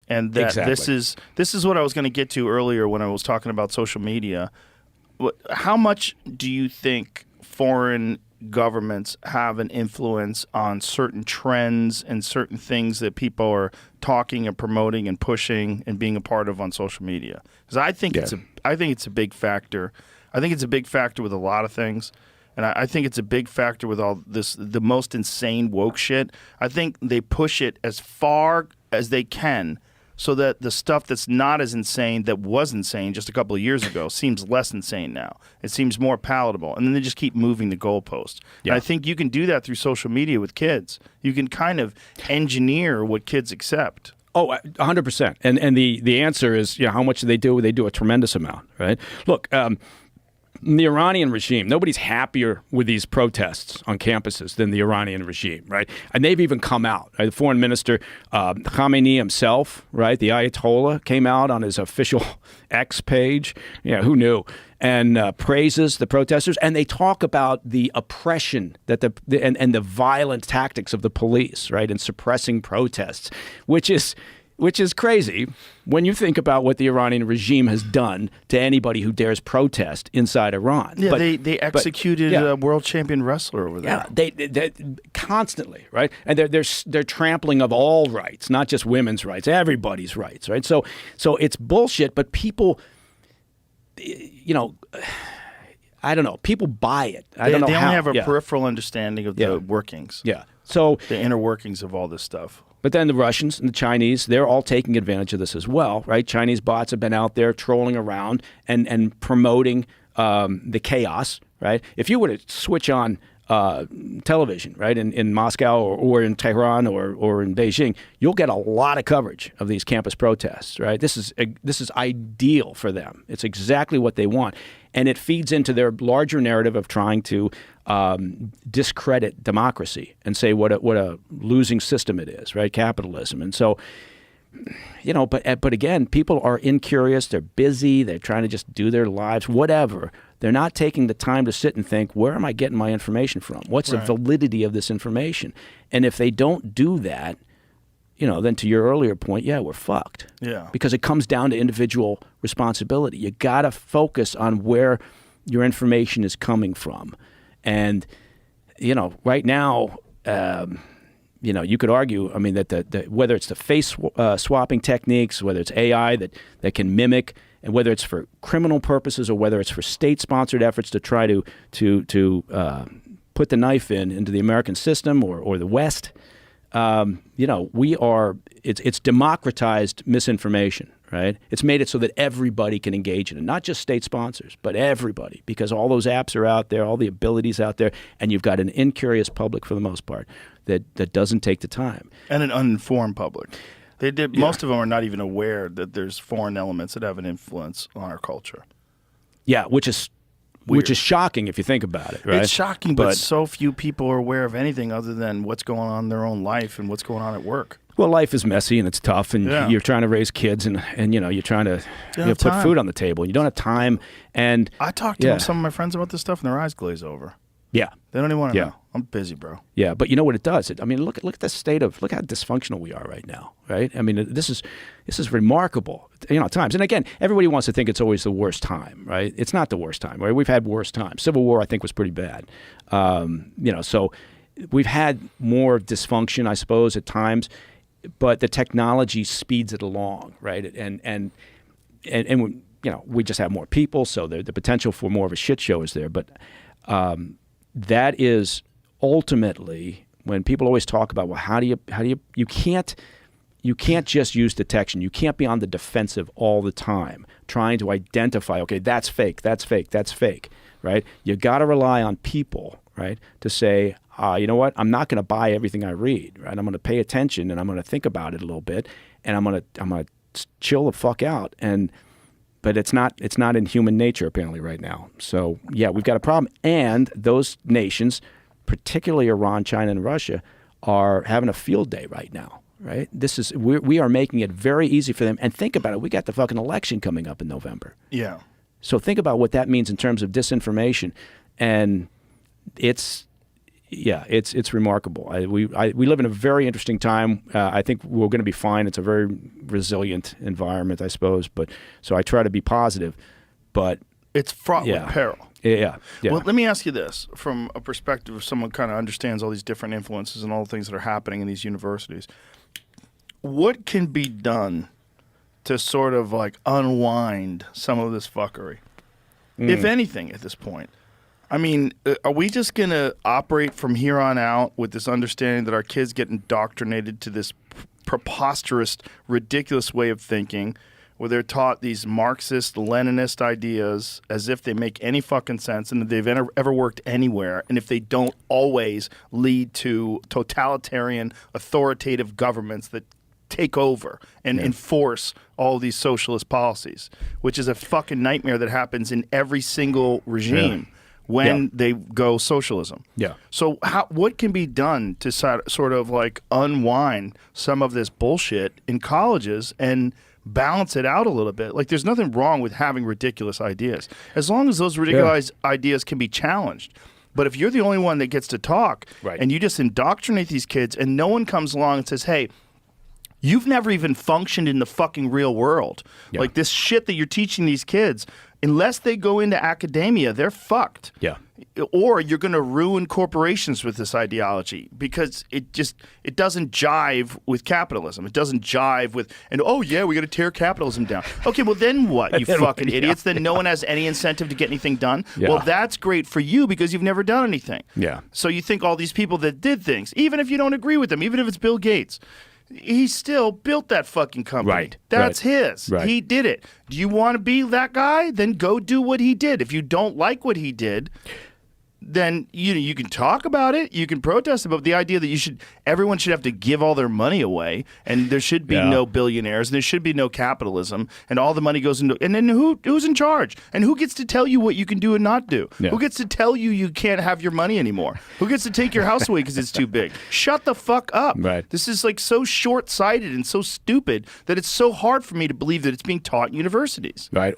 and that Exactly. this is what I was going to get to earlier when I was talking about social media. How much do you think foreign governments have an influence on certain trends and certain things that people are talking and promoting and pushing and being a part of on social media? Because I think it's a big factor. I think it's a big factor with a lot of things. And I think it's a big factor with all this, the most insane woke shit. I think they push it as far as they can so that the stuff that's not as insane, that was insane just a couple of years ago, seems less insane now. It seems more palatable. And then they just keep moving the goalpost. Yeah. And I think you can do that through social media with kids. You can kind of engineer what kids accept. Oh, 100%. And the answer is, how much do they do? They do a tremendous amount, right? Look, the Iranian regime, nobody's happier with these protests on campuses than the Iranian regime, right? And they've even come out. Right? The foreign minister, Khamenei himself, right? The Ayatollah came out on his official X page. Yeah, who knew? And praises the protesters. And they talk about the oppression that and the violent tactics of the police, right? And suppressing protests, which is crazy when you think about what the Iranian regime has done to anybody who dares protest inside Iran. Yeah, they executed a world champion wrestler over there. Yeah, they constantly, right? And they're trampling of all rights, not just women's rights, everybody's rights, right? So it's bullshit, but people, I don't know, people buy it. I don't know how. They only have a yeah. peripheral understanding of the workings. Yeah. So the inner workings of all this stuff. But then the Russians and the Chinese, they're all taking advantage of this as well, right? Chinese bots have been out there trolling around and promoting the chaos, right? If you were to switch on television, right, in Moscow or in Tehran or in Beijing, you'll get a lot of coverage of these campus protests, right? This is ideal for them. It's exactly what they want. And it feeds into their larger narrative of trying to discredit democracy and say what a losing system it is, right? Capitalism. And so, but again, people are incurious. They're busy. They're trying to just do their lives, whatever. They're not taking the time to sit and think, where am I getting my information from? What's the validity of this information? And if they don't do that, then to your earlier point, we're fucked. Yeah. Because it comes down to individual responsibility. You got to focus on where your information is coming from. And, right now, you could argue, that whether it's the face swapping techniques, whether it's AI that can mimic, and whether it's for criminal purposes or whether it's for state-sponsored efforts to try to put the knife into the American system or the West, it's democratized misinformation, right? It's made it so that everybody can engage in it, not just state sponsors, but everybody, because all those apps are out there, all the abilities out there, and you've got an incurious public for the most part that doesn't take the time. And an uninformed public. Most of them are not even aware that there's foreign elements that have an influence on our culture. Yeah, which is shocking if you think about it, right? It's shocking, but so few people are aware of anything other than what's going on in their own life and what's going on at work. Well, life is messy and it's tough, and you're trying to raise kids, and you're trying to put food on the table. You don't have time. And I talked to some of my friends about this stuff, and their eyes glaze over. Yeah, they don't even want to know. I'm busy, bro. Yeah, but you know what it does? Look at the state of, look how dysfunctional we are right now, right? This is remarkable, at times. And again, everybody wants to think it's always the worst time, right? It's not the worst time, right? We've had worse times. Civil War, I think, was pretty bad. So we've had more dysfunction, I suppose, at times, but the technology speeds it along, right? And we just have more people, so the potential for more of a shit show is there. But that is ultimately when people always talk about, well, you can't just use detection. You can't be on the defensive all the time trying to identify, okay, that's fake, right? You got to rely on people, right, to say, you know what, I'm not going to buy everything I read, right? I'm going to pay attention and I'm going to think about it a little bit, and I'm going to chill the fuck out. But it's not in human nature apparently right now. So we've got a problem, and those nations, particularly Iran, China, and Russia, are having a field day right now. Right? We are making it very easy for them. And think about it. We got the fucking election coming up in November. Yeah. So think about what that means in terms of disinformation, and it's Yeah, it's remarkable. We live in a very interesting time. I think we're going to be fine. It's a very resilient environment, I suppose. But so I try to be positive, but it's fraught with peril. Yeah. Well, let me ask you this from a perspective of someone kind of understands all these different influences and all the things that are happening in these universities. What can be done to sort of like unwind some of this fuckery, if anything, at this point? I mean, are we just going to operate from here on out with this understanding that our kids get indoctrinated to this preposterous, ridiculous way of thinking where they're taught these Marxist, Leninist ideas as if they make any fucking sense and that they've ever worked anywhere, and if they don't always lead to totalitarian, authoritative governments that take over and enforce all these socialist policies, which is a fucking nightmare that happens in every single regime. When they go socialism. Yeah. So what can be done to sort of like unwind some of this bullshit in colleges and balance it out a little bit? Like, there's nothing wrong with having ridiculous ideas, as long as those ridiculous ideas can be challenged. But if you're the only one that gets to talk and you just indoctrinate these kids and no one comes along and says, hey, you've never even functioned in the fucking real world. Like, this shit that you're teaching these kids, unless they go into academia, they're fucked. Yeah. Or you're going to ruin corporations with this ideology because it doesn't jive with capitalism. It doesn't jive with, and oh yeah, we got to tear capitalism down. Okay, well then what, you fucking idiots? Then no one has any incentive to get anything done? Yeah. Well, that's great for you because you've never done anything. Yeah. So you think all these people that did things, even if you don't agree with them, even if it's Bill Gates, he still built that fucking company. Right. That's his. Right. He did it. Do you want to be that guy? Then go do what he did. If you don't like what he did, then you can talk about it, you can protest it, but the idea that everyone should have to give all their money away, and there should be no billionaires, and there should be no capitalism, and all the money goes into, and then who's in charge, and who gets to tell you what you can do and not do? Yeah. Who gets to tell you can't have your money anymore? Who gets to take your house away because it's too big? Shut the fuck up. Right. This is like so short-sighted and so stupid that it's so hard for me to believe that it's being taught in universities. Right.